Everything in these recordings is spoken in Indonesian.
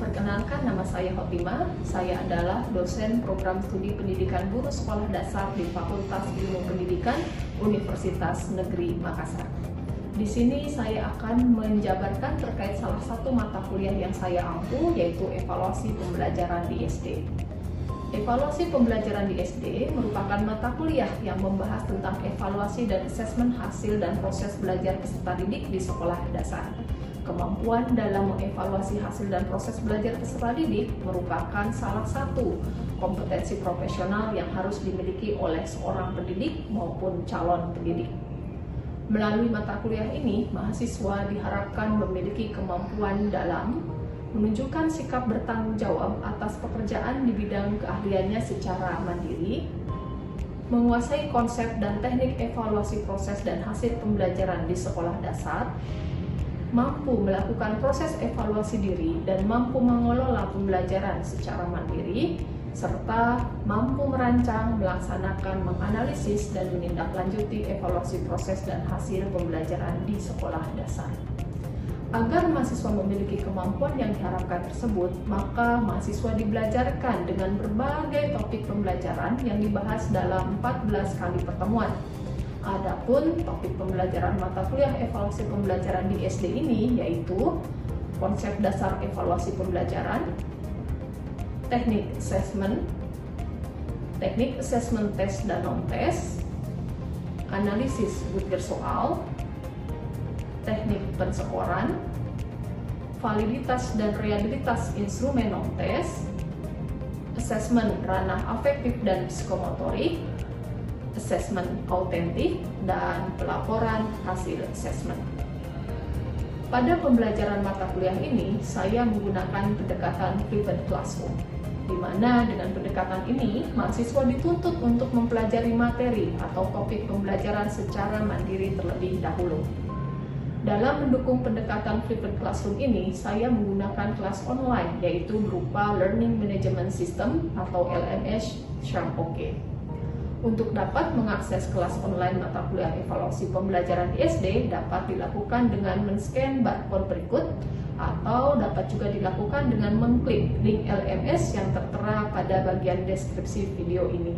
Perkenalkan, nama saya Hotima. Saya adalah dosen program studi pendidikan guru sekolah dasar di Fakultas Ilmu Pendidikan Universitas Negeri Makassar. Di sini saya akan menjabarkan terkait salah satu mata kuliah yang saya ampu, yaitu evaluasi pembelajaran di SD. Evaluasi pembelajaran di SD merupakan mata kuliah yang membahas tentang evaluasi dan asesmen hasil dan proses belajar peserta didik di sekolah dasar. Kemampuan dalam mengevaluasi hasil dan proses belajar peserta didik merupakan salah satu kompetensi profesional yang harus dimiliki oleh seorang pendidik maupun calon pendidik. Melalui mata kuliah ini, mahasiswa diharapkan memiliki kemampuan dalam menunjukkan sikap bertanggung jawab atas pekerjaan di bidang keahliannya secara mandiri, menguasai konsep dan teknik evaluasi proses dan hasil pembelajaran di sekolah dasar, mampu melakukan proses evaluasi diri dan mampu mengelola pembelajaran secara mandiri, serta mampu merancang, melaksanakan, menganalisis, dan menindaklanjuti evaluasi proses dan hasil pembelajaran di sekolah dasar. Agar mahasiswa memiliki kemampuan yang diharapkan tersebut, maka mahasiswa dibelajarkan dengan berbagai topik pembelajaran yang dibahas dalam 14 kali pertemuan. Adapun topik pembelajaran mata kuliah evaluasi pembelajaran di SD ini yaitu konsep dasar evaluasi pembelajaran, teknik assessment tes dan non-tes, analisis butir soal, teknik penskoran, validitas dan reliabilitas instrumen non-tes, asesmen ranah afektif dan psikomotorik, asesmen autentik, dan pelaporan hasil asesmen. Pada pembelajaran mata kuliah ini, saya menggunakan pendekatan flipped classroom, di mana dengan pendekatan ini, mahasiswa dituntut untuk mempelajari materi atau topik pembelajaran secara mandiri terlebih dahulu. Dalam mendukung pendekatan flipped classroom ini, saya menggunakan kelas online, yaitu berupa Learning Management System atau LMS SHARM-OK. Untuk dapat mengakses kelas online mata kuliah evaluasi pembelajaran di SD dapat dilakukan dengan men-scan barcode berikut atau dapat juga dilakukan dengan mengklik link LMS yang tertera pada bagian deskripsi video ini.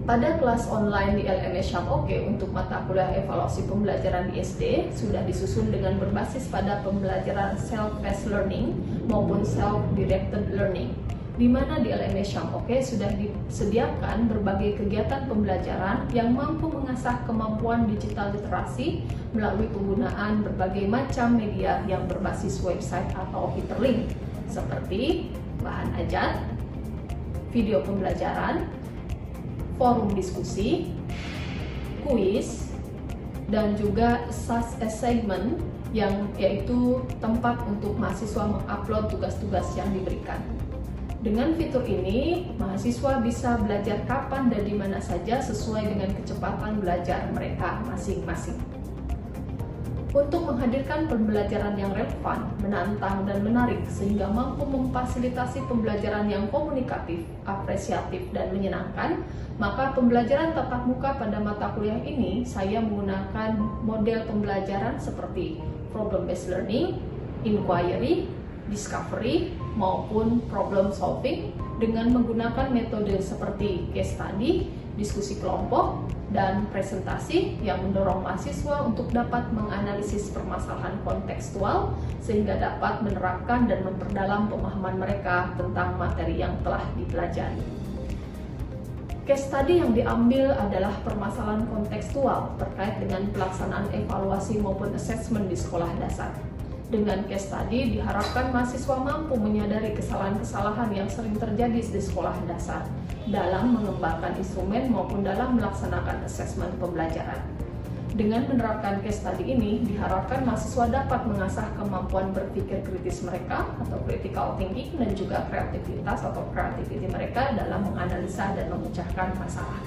Pada kelas online di LMS SHARM-OK untuk mata kuliah evaluasi pembelajaran di SD sudah disusun dengan berbasis pada pembelajaran self-paced learning maupun self-directed learning, di mana di LMS SHARM-OK sudah disediakan berbagai kegiatan pembelajaran yang mampu mengasah kemampuan digital literasi melalui penggunaan berbagai macam media yang berbasis website atau hyperlink seperti bahan ajar, video pembelajaran, forum diskusi, kuis, dan juga assignment yang yaitu tempat untuk mahasiswa mengupload tugas-tugas yang diberikan. Dengan fitur ini, mahasiswa bisa belajar kapan dan di mana saja sesuai dengan kecepatan belajar mereka masing-masing. Untuk menghadirkan pembelajaran yang relevan, menantang, dan menarik sehingga mampu memfasilitasi pembelajaran yang komunikatif, apresiatif, dan menyenangkan, maka pembelajaran tatap muka pada mata kuliah ini saya menggunakan model pembelajaran seperti problem-based learning, inquiry, discovery, maupun problem solving dengan menggunakan metode seperti case study, diskusi kelompok, dan presentasi yang mendorong mahasiswa untuk dapat menganalisis permasalahan kontekstual sehingga dapat menerapkan dan memperdalam pemahaman mereka tentang materi yang telah dipelajari. Case study yang diambil adalah permasalahan kontekstual terkait dengan pelaksanaan evaluasi maupun asesmen di sekolah dasar. Dengan case study diharapkan mahasiswa mampu menyadari kesalahan-kesalahan yang sering terjadi di sekolah dasar dalam mengembangkan instrumen maupun dalam melaksanakan asesmen pembelajaran. Dengan menerapkan case study ini, diharapkan mahasiswa dapat mengasah kemampuan berpikir kritis mereka atau critical thinking dan juga kreativitas atau creativity mereka dalam menganalisa dan memecahkan masalah.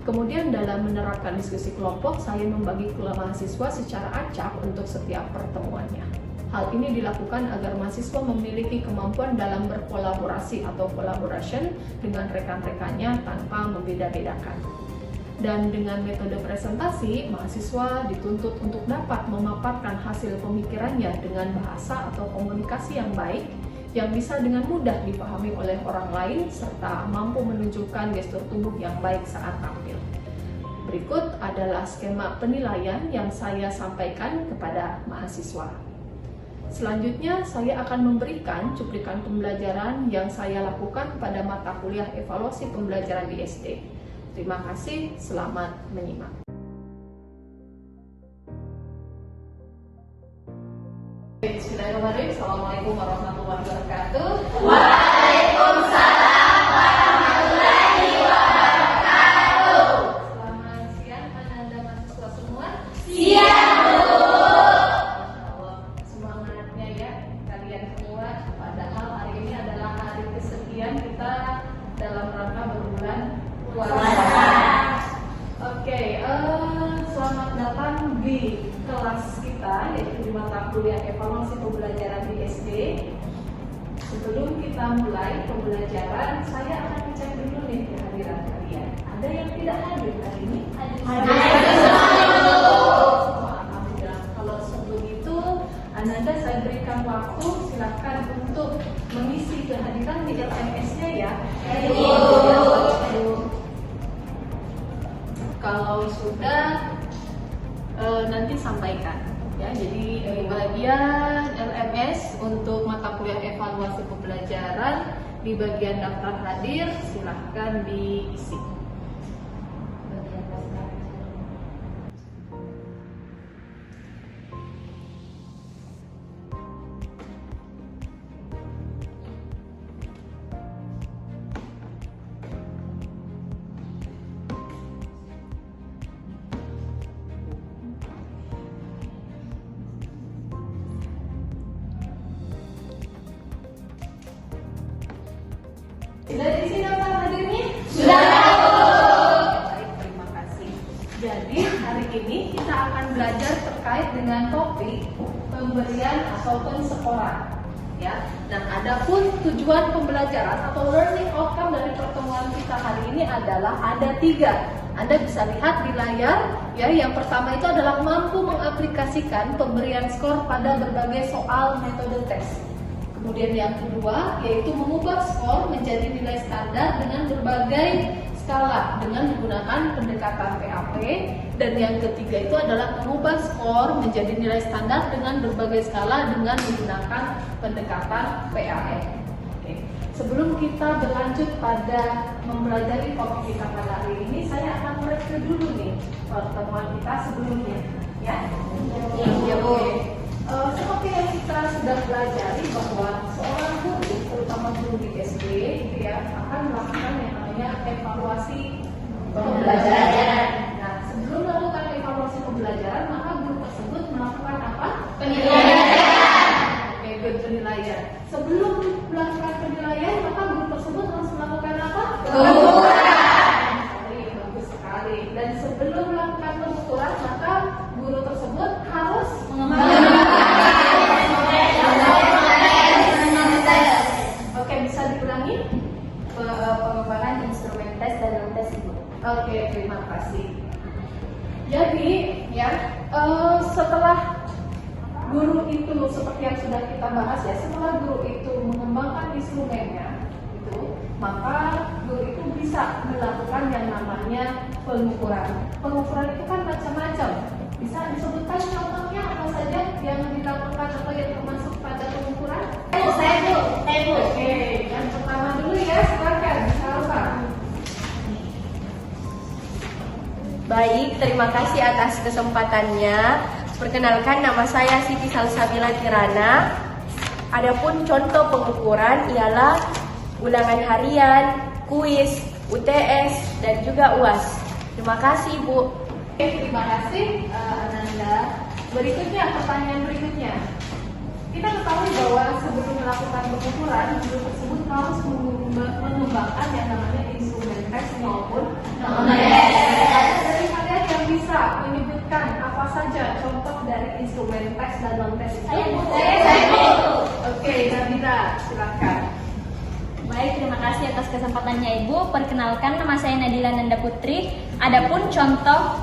Kemudian dalam menerapkan diskusi kelompok, saya membagi kelompok mahasiswa secara acak untuk setiap pertemuannya. Hal ini dilakukan agar mahasiswa memiliki kemampuan dalam berkolaborasi atau collaboration dengan rekan-rekannya tanpa membeda-bedakan. Dan dengan metode presentasi, mahasiswa dituntut untuk dapat memaparkan hasil pemikirannya dengan bahasa atau komunikasi yang baik, yang bisa dengan mudah dipahami oleh orang lain, serta mampu menunjukkan gestur tubuh yang baik saat tampil. Berikut adalah skema penilaian yang saya sampaikan kepada mahasiswa. Selanjutnya, saya akan memberikan cuplikan pembelajaran yang saya lakukan pada mata kuliah evaluasi pembelajaran di SD. Terima kasih, selamat menyimak. Bismillahirrahmanirrahim. Assalamualaikum warahmatullahi wabarakatuh. Waalaikumsalam warahmatullahi wabarakatuh. Selamat siang, Anda mahasiswa semua. Siang, Bu. Masya Allah, semangatnya ya kalian semua. Padahal hari ini adalah hari kesekian kita dalam rangka berbulan puasa. Oke, selamat datang di kelas kita, yaitu di mata kuliah evaluasi pembelajaran di SD. Sebelum kita mulai pembelajaran, saya akan cek dulu nih kehadiran kalian. Ada yang tidak hadir hari ini? Alhamdulillah. Kalau begitu, Ananda saya berikan waktu, silakan untuk mengisi kehadiran di SMS-nya ya. Kalau sudah, nanti sampaikan ya. Jadi di bagian LMS untuk mata kuliah evaluasi pembelajaran, di bagian daftar hadir silahkan diisi. Sudah diisi daftar hadirnya? Sudah, Bu. Baik, terima kasih. Jadi hari ini kita akan belajar terkait dengan topik pemberian atau pensekoran. Ya, dan adapun tujuan pembelajaran atau learning outcome dari pertemuan kita hari ini adalah ada 3. Anda bisa lihat di layar, ya. Yang pertama itu adalah mampu mengaplikasikan pemberian skor pada berbagai soal metode tes. Kemudian yang kedua yaitu mengubah skor menjadi nilai standar dengan berbagai skala dengan menggunakan pendekatan PAP. Dan yang ketiga itu adalah mengubah skor menjadi nilai standar dengan berbagai skala dengan menggunakan pendekatan PAE. Oke. Sebelum kita berlanjut pada mempelajari topik kita pada hari ini, saya akan mereview dulu nih pertemuan kita sebelumnya, ya. Ya, Bu. Seperti yang kita sudah pelajari bahwa seorang guru, terutama guru di SD, gitu ya, akan melakukan yang namanya evaluasi pembelajaran. Nah, sebelum melakukan evaluasi pembelajaran, maka guru tersebut melakukan apa? Penilaian. Oke, good, penilaian. Sebelum melakukan penilaian, maka guru tersebut harus melakukan apa? Pengukuran. Bagus sekali. Dan sebelum melakukan pengukuran, maka guru tersebut harus Oke, bisa diulangi? Pengembangan instrumen tes dan non-tes, Ibu. Oke, terima kasih. Jadi, ya, setelah guru itu seperti yang sudah kita bahas ya, setelah guru itu mengembangkan instrumennya, itu, maka guru itu bisa melakukan yang namanya pengukuran. Pengukuran itu kan macam-macam. Bisa disebutkan contohnya apa saja yang dilakukan atau yang termasuk pada pengukuran? Saya, Bu. Oke, yang pertama dulu ya, silakan. Salsa. Baik, terima kasih atas kesempatannya. Perkenalkan, nama saya Siti Salsabila Kirana. Adapun contoh pengukuran ialah ulangan harian, kuis, UTS, dan juga UAS. Terima kasih, Bu. Oke, terima kasih Ananda. Berikutnya, pertanyaan berikutnya. Kita ketahui bahwa sebelum melakukan pengukuran, guru tersebut harus mengembangkan yang namanya instrumen tes maupun non-tes. Dari kalian yang bisa menyebutkan apa saja contoh dari instrumen tes dan non-tes itu? Saya, Bu. Oke, Nabila, silakan. Baik, terima kasih atas kesempatannya Ibu. Perkenalkan, nama saya Nadila Nanda Putri. Adapun contoh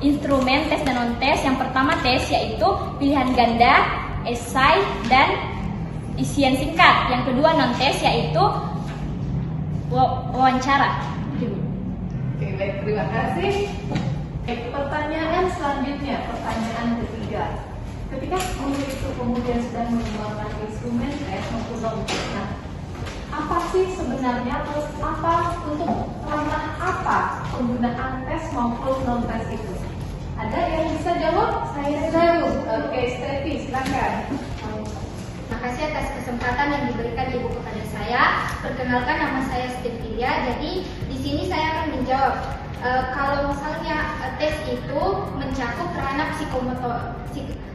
instrumen tes dan non-tes. Yang pertama tes yaitu pilihan ganda, esai, dan isian singkat. Yang kedua non-tes yaitu wawancara. Oke, baik, terima kasih. Pertanyaan selanjutnya, pertanyaan ketiga. Ketika guru itu kemudian sedang mengembangkan instrumen tes maupun non-tes, nah, apa sih sebenarnya atau apa untuk ranah apa penggunaan tes maupun non-tes itu? Ada yang bisa jawab? Saya jawab. Oke, Steffi, silakan. Terima kasih atas kesempatan yang diberikan Ibu kepada saya. Perkenalkan, nama saya Steffilia. Jadi di sini saya akan menjawab. Kalau misalnya tes itu mencakup ranah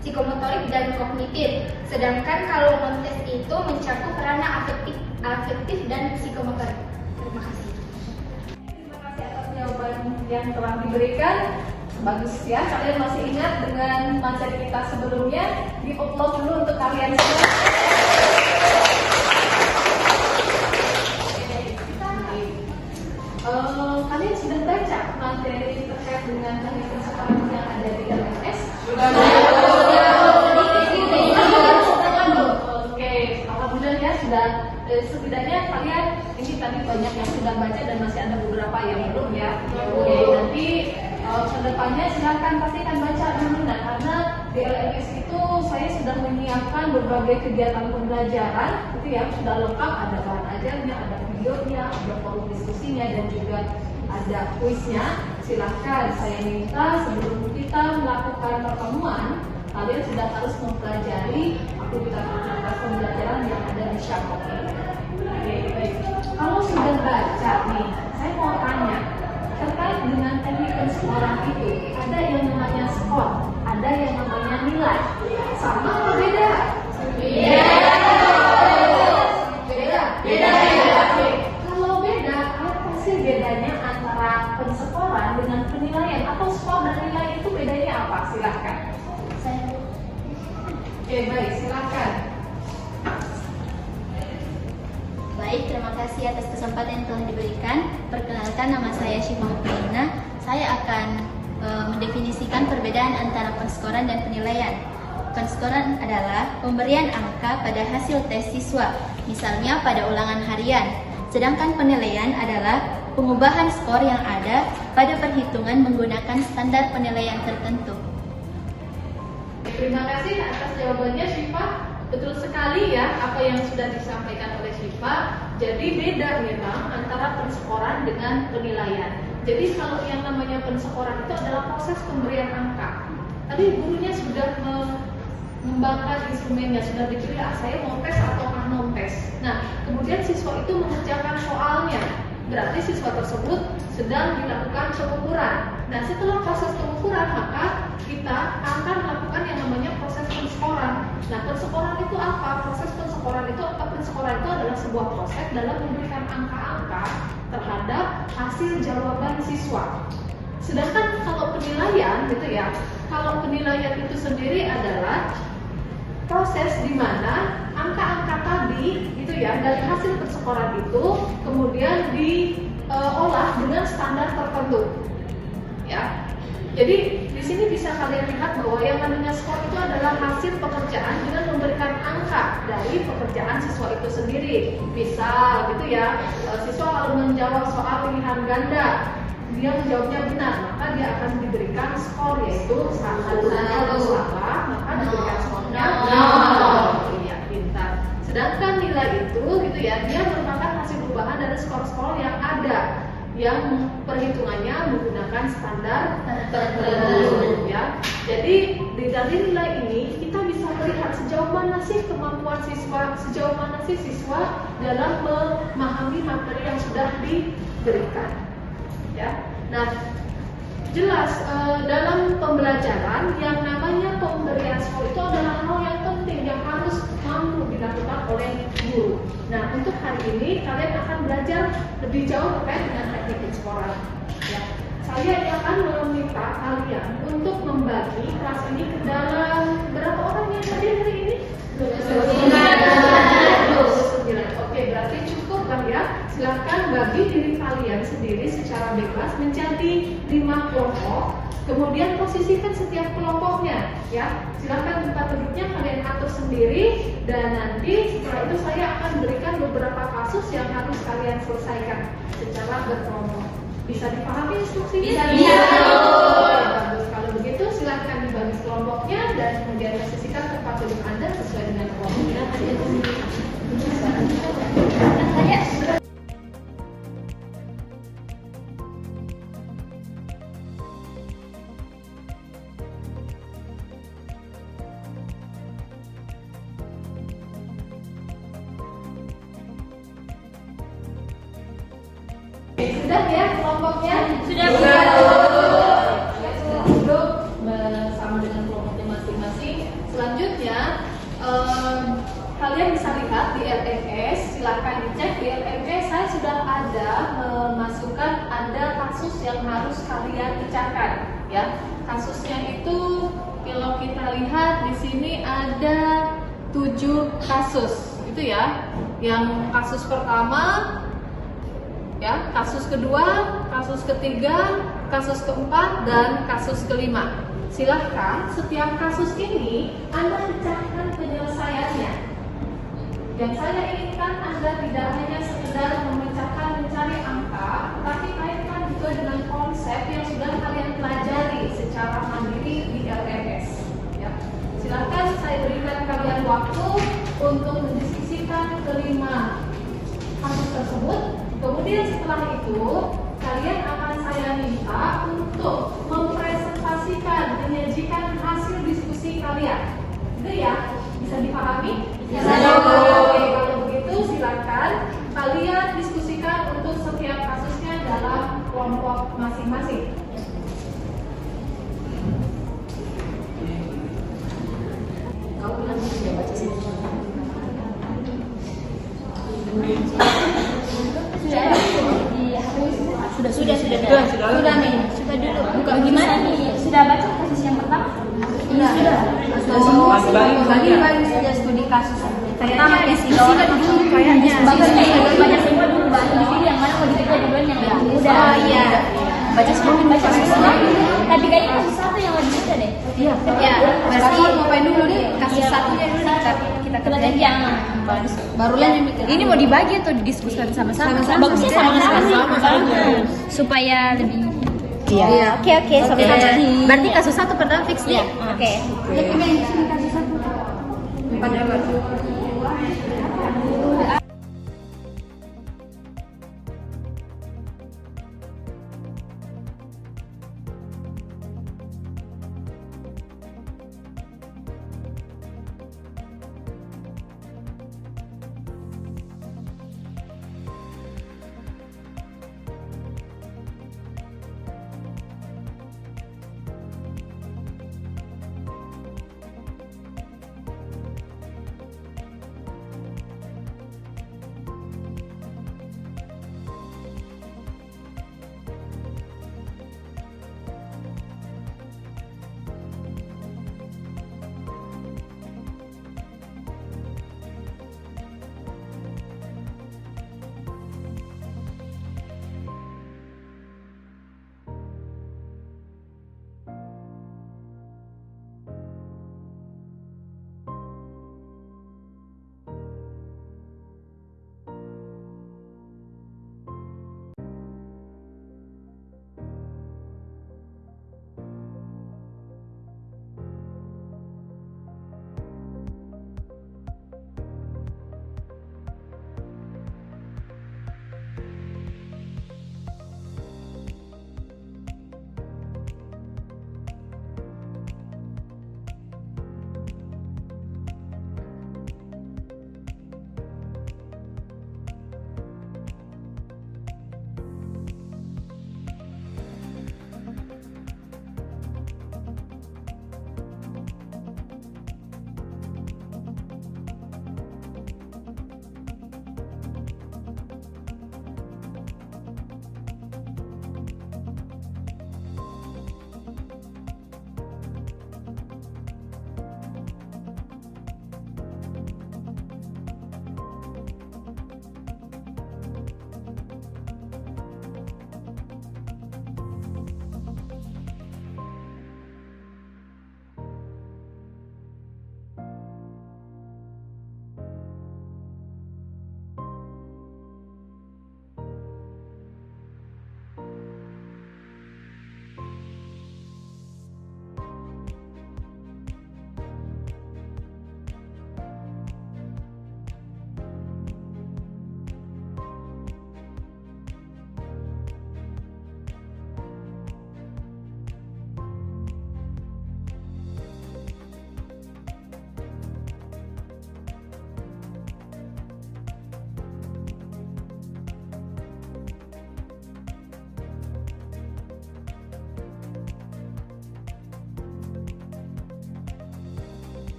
psikomotorik dan kognitif, sedangkan kalau non-tes itu mencakup ranah afektif dan psikomotorik. Terima kasih. Terima kasih atas jawaban yang telah diberikan. Bagus ya, kalian masih ingat dengan materi kita sebelumnya? Di-upload dulu untuk kalian semua. Kalian sudah baca materi terkait dengan teknik pensekoran yang ada di LMS? Sudah. Oke, alhamdulillah ya sudah. Setidaknya kalian ini tadi banyak yang sudah baca dan masih ada beberapa yang belum ya. Oke, nanti kedepannya silakan pastikan baca dulu. Nah, karena di LMS itu saya sudah menyiapkan berbagai kegiatan pembelajaran itu yang sudah lengkap, ada bahan ajarnya, ada videonya, ada forum diskusinya, dan juga ada kuisnya. Silahkan, saya minta sebelum kita melakukan pertemuan, kalian sudah harus mempelajari aktivitas pembelajaran yang ada di Shopee. Oke, baik. Kalau sudah baca nih, saya mau tanya terkait dengan teknik pensekoran itu, ada yang namanya skor, ada yang namanya nilai. Sama atau beda? Beda. Oke. Kalau beda, apa sih bedanya antara pensekoran dengan penilaian? Atau skor dan nilai itu bedanya apa? Silahkan. Oke, baik, silahkan. Baik, terima kasih atas kesempatan yang telah diberikan. Perkenalkan, nama saya Syifa Mutlina. Saya akan mendefinisikan perbedaan antara penskoran dan penilaian. Penskoran adalah pemberian angka pada hasil tes siswa, misalnya pada ulangan harian. Sedangkan penilaian adalah pengubahan skor yang ada pada perhitungan menggunakan standar penilaian tertentu. Terima kasih atas jawabannya, Syifa. Betul sekali ya apa yang sudah disampaikan oleh Syifa. Jadi beda memang antara pensekoran dengan penilaian. Jadi kalau yang namanya pensekoran itu adalah proses pemberian angka. Tadi gurunya sudah mengembangkan instrumennya, sudah dipilih saya mau tes atau non tes. Nah, kemudian siswa itu mengerjakan soalnya. Berarti siswa tersebut sedang dilakukan pengukuran. Nah, setelah proses pengukuran maka kita akan melakukan yang namanya proses pensekoran. Nah, pensekoran itu apa? Proses pensekoran itu apa? Pensekoran itu adalah sebuah proses dalam memberikan angka-angka terhadap hasil jawaban siswa. Sedangkan kalau penilaian gitu ya, kalau penilaian itu sendiri adalah proses di mana angka-angka tadi itu ya dari hasil pensekoran itu kemudian diolah dengan standar tertentu. Ya. Jadi di sini bisa kalian lihat bahwa yang namanya skor itu adalah hasil pekerjaan dengan memberikan angka dari pekerjaan siswa itu sendiri. Misal gitu ya, siswa kalau menjawab soal pilihan ganda, dia menjawabnya benar, maka dia akan diberikan skor yaitu kalau salah maka diberikan skornya 0. Iya, pintar. Sedangkan nilai itu gitu ya, dia merupakan hasil perubahan dari skor-skor yang ada yang perhitungannya menggunakan standar tertentu ya. Jadi dari nilai ini kita bisa melihat sejauh mana sih kemampuan siswa, sejauh mana sih siswa dalam memahami materi yang sudah diberikan. Ya. Nah, jelas dalam pembelajaran yang namanya pemberian skor itu adalah hal yang penting yang harus mampu dilakukan oleh guru. Nah, untuk hari ini kalian akan belajar lebih jauh terkait dengan teknik pensekoran. Ya. Saya akan meminta kalian untuk membagi kelas ini ke dalam berapa orang yang hadir hari ini? 9. menjadi 5 kelompok. Kemudian posisikan setiap kelompoknya, ya. Silakan tempat duduknya kalian atur sendiri, dan nanti setelah itu saya akan berikan beberapa kasus yang harus kalian selesaikan secara berkelompok. Bisa dipahami instruksinya? Bisa. Bagus. Kalau begitu silakan dibagi kelompoknya dan kemudian posisikan tempat duduk Anda sesuai dengan kelompoknya. Sudah ya kelompoknya? Sudah. Duduk bersama dengan kelompoknya masing-masing. Selanjutnya kalian bisa lihat di LMS. Silakan dicek di LMS. Saya sudah ada memasukkan ada kasus yang harus kalian pecahkan, ya. Kasusnya itu kalau kita lihat di sini ada 7 kasus, itu ya. Yang kasus pertama, ya, kasus kedua, kasus ketiga, kasus keempat, dan kasus kelima. Silahkan setiap kasus ini Anda pecahkan penyelesaiannya. Yang saya inginkan Anda tidak hanya sekedar memecahkan mencari angka, tapi kaitkan juga dengan konsep yang sudah kalian pelajari secara mandiri di LMS. Ya. Silahkan saya berikan kalian waktu untuk mendiskusikan kelima kasus tersebut. Kemudian setelah itu, kalian akan saya minta untuk mempresentasikan, menyajikan hasil diskusi kalian. Itu ya, bisa dipahami? Bisa. Oke, kalau begitu silakan kalian diskusikan untuk setiap kasusnya dalam kelompok masing-masing. Kau bilang sudah baca sini. Sudah nih. Sudah dulu. Bukan gimana nih? Sudah baca kasus yang pertama? Sudah. Bagi saja studi kasus. Pertama ya sih. Sudah dulu kayaknya. Baca semua dulu baru dipilih yang mana mau dipilih duluan yang lebih mudah. Oh iya. Baca semua. Tapi kayaknya kasus satu yang lebih mudah deh. Iya. Ya, Berarti ngapain dulu nih? Kasus satunya dulu kita kerjain. Jangan. Barulah ini mau dibagi atau didiskusikan sama-sama? Bagusnya sama-sama. Supaya lebih. Iya. Oke, sama-sama. Berarti kasus satu pertama fix nih. Oke. Pada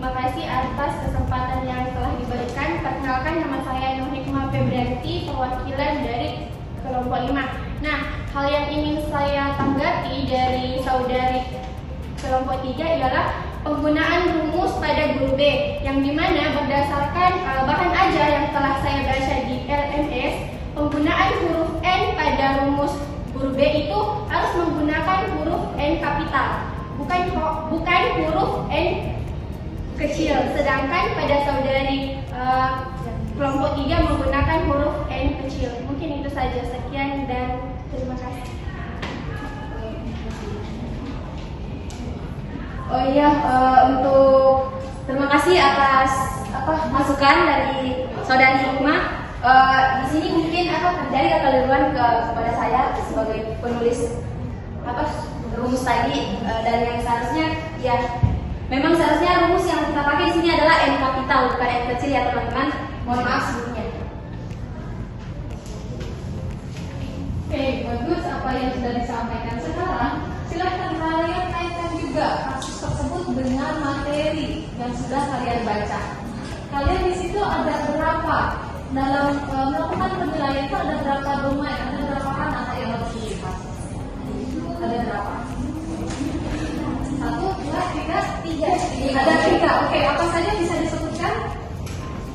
Terima kasih atas kesempatan yang telah diberikan. Perkenalkan, nama saya Nur Hikmah Febrianti, perwakilan dari kelompok 5. Nah, hal yang ingin saya tanggapi dari saudari kelompok 3 ialah penggunaan rumus pada guru B, yang dimana berdasarkan bahan ajar yang telah saya baca di LMS, penggunaan huruf N pada rumus guru B itu harus menggunakan huruf N kapital, bukan huruf N kecil. Sedangkan pada saudari kelompok 3 menggunakan huruf N kecil. Mungkin itu saja. Sekian dan terima kasih. Oh iya, untuk terima kasih atas masukan dari saudari Hikmah. Di sini mungkin terjadi kekeliruan kepada saya sebagai penulis rumus tadi, dan yang seharusnya ya memang seharusnya rumus yang kita pakai di sini adalah N kapital bukan N kecil ya teman-teman. Mohon maaf sebelumnya. Oke, bagus apa yang sudah disampaikan. Sekarang silahkan kalian kaitkan juga kasus tersebut dengan materi yang sudah kalian baca. Kalian di situ ada berapa dalam melakukan penilaian itu, ada berapa domain, ada berapa anak yang harus dilihat? Ada berapa? 1, 2, 3. Ada 3. Oke, apa saja bisa disebutkan?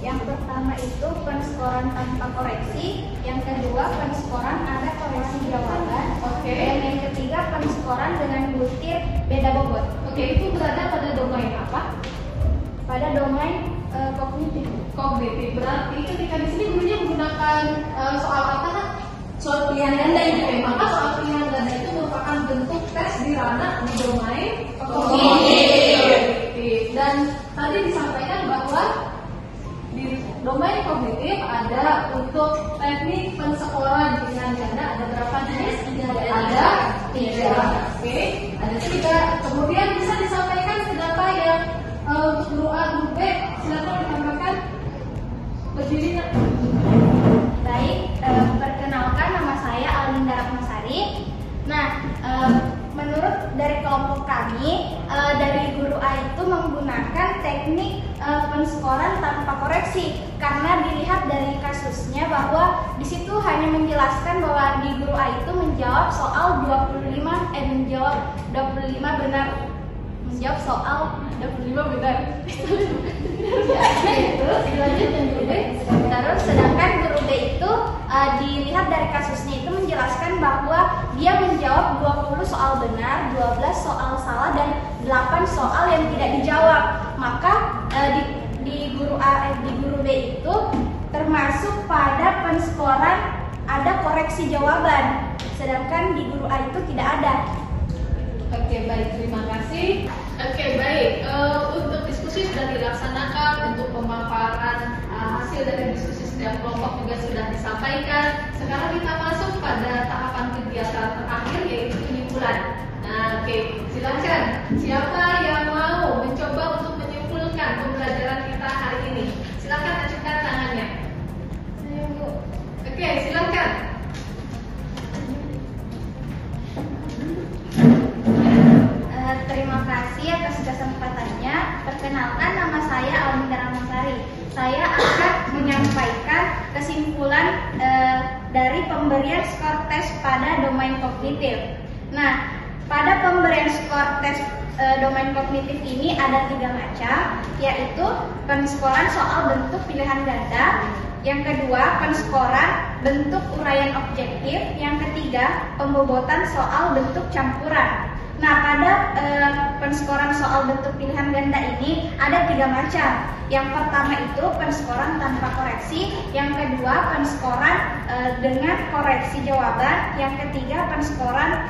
Yang pertama itu penskoran tanpa koreksi, yang kedua penskoran ada koreksi jawaban, dan yang ketiga penskoran dengan butir beda bobot. Oke, itu berada pada domain apa? Pada domain kognitif. Kognitif. Berarti ketika di sini gurunya menggunakan soal apa? Soal pilihan ganda ini. Oke, maka soal pilihan ganda itu merupakan bentuk tes di ranah di domain kognitif. Dan tadi disampaikan bahwa di domain kognitif ada untuk teknik penskoran pilihan ganda ada berapa jenis? Ada 3. Oke, ada 3. Kemudian bisa disampaikan siapa yang guru A, guru B, silakan ditambahkan berdirinya. Baik, perkenalkan nama saya Alinda Ratnasari. Nah, menurut dari kelompok kami, dari guru A itu menggunakan teknik penskoran tanpa koreksi karena dilihat dari kasusnya bahwa di situ hanya menjelaskan bahwa di guru A itu menjawab soal 25 benar. Menjawab soal 25 benar. Terus sedangkan guru B itu dilihat dari kasusnya itu menjelaskan bahwa dia menjawab 20 soal benar, 12 soal salah, dan 8 soal yang tidak dijawab. Maka di guru B itu termasuk pada penskoran ada koreksi jawaban, sedangkan di guru A itu tidak ada. Oke, baik, terima kasih. Oke, baik, untuk diskusi sudah dilaksanakan, untuk pemaparan hasil dari diskusi setiap kelompok juga sudah disampaikan. Sekarang kita masuk pada tahapan kegiatan terakhir, yaitu penyimpulan. Nah, oke, silakan. Siapa yang mau mencoba untuk menyimpulkan pembelajaran kita hari ini? Silakan ajukan tangannya. Oke, silakan. Terima kasih atas kesempatannya. Perkenalkan, nama saya Alinda Ratnasari. Saya akan menyampaikan kesimpulan dari pemberian skor tes pada domain kognitif. Nah, pada pemberian skor tes domain kognitif ini ada 3 macam, yaitu penskoran soal bentuk pilihan ganda, yang kedua penskoran bentuk uraian objektif, yang ketiga pembobotan soal bentuk campuran. Nah, pada penskoran soal bentuk pilihan ganda ini ada 3 macam. Yang pertama itu penskoran tanpa koreksi, yang kedua penskoran dengan koreksi jawaban, yang ketiga penskoran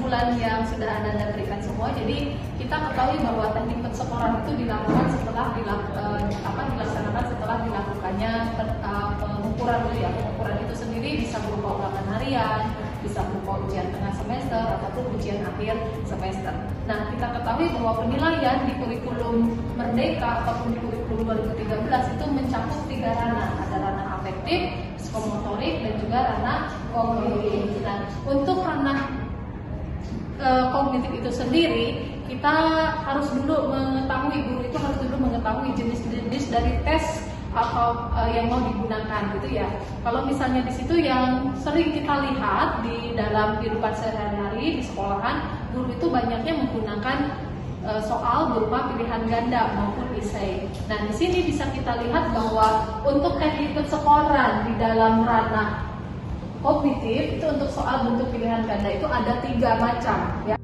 kesimpulan yang sudah Anda berikan semua. Jadi kita ketahui bahwa teknik pensekoran itu dilakukan dilaksanakan setelah dilakukannya pengukuran dulu ya. Pengukuran itu sendiri bisa berupa ulangan harian, bisa berupa ujian tengah semester ataupun ujian akhir semester. Nah, kita ketahui bahwa penilaian di kurikulum Merdeka ataupun di kurikulum 2013 itu mencakup 3 ranah. Ada ranah afektif, psikomotorik, dan juga ranah kognitif. Nah, untuk ranah kognitif itu sendiri, kita harus dulu mengetahui, guru itu harus dulu mengetahui jenis-jenis dari tes atau yang mau digunakan gitu ya. Kalau misalnya di situ yang sering kita lihat di dalam kehidupan sehari-hari di sekolahan, guru itu banyaknya menggunakan soal berupa pilihan ganda maupun esai. Nah, di sini bisa kita lihat bahwa untuk teknik pensekoran di dalam ranah kognitif itu untuk soal bentuk pilihan ganda itu ada 3 macam ya.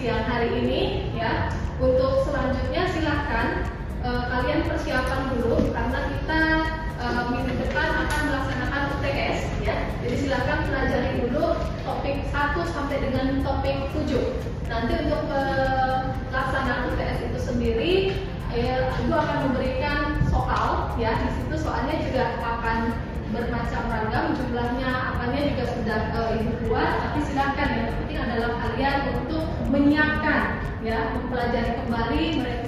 Siang hari ini ya. Untuk selanjutnya silahkan kalian persiapan dulu karena kita minggu depan akan melaksanakan UTS ya. Jadi silahkan pelajari dulu topik 1 sampai dengan topik 7. Nanti untuk pelaksanaan UTS itu sendiri Ibu akan memberikan soal ya. Di situ soalnya juga akan bermacam ragam, jumlahnya akannya juga sudah Ibu buat, tapi silakan yang penting adalah kalian untuk menyiapkan ya, mempelajari kembali mereka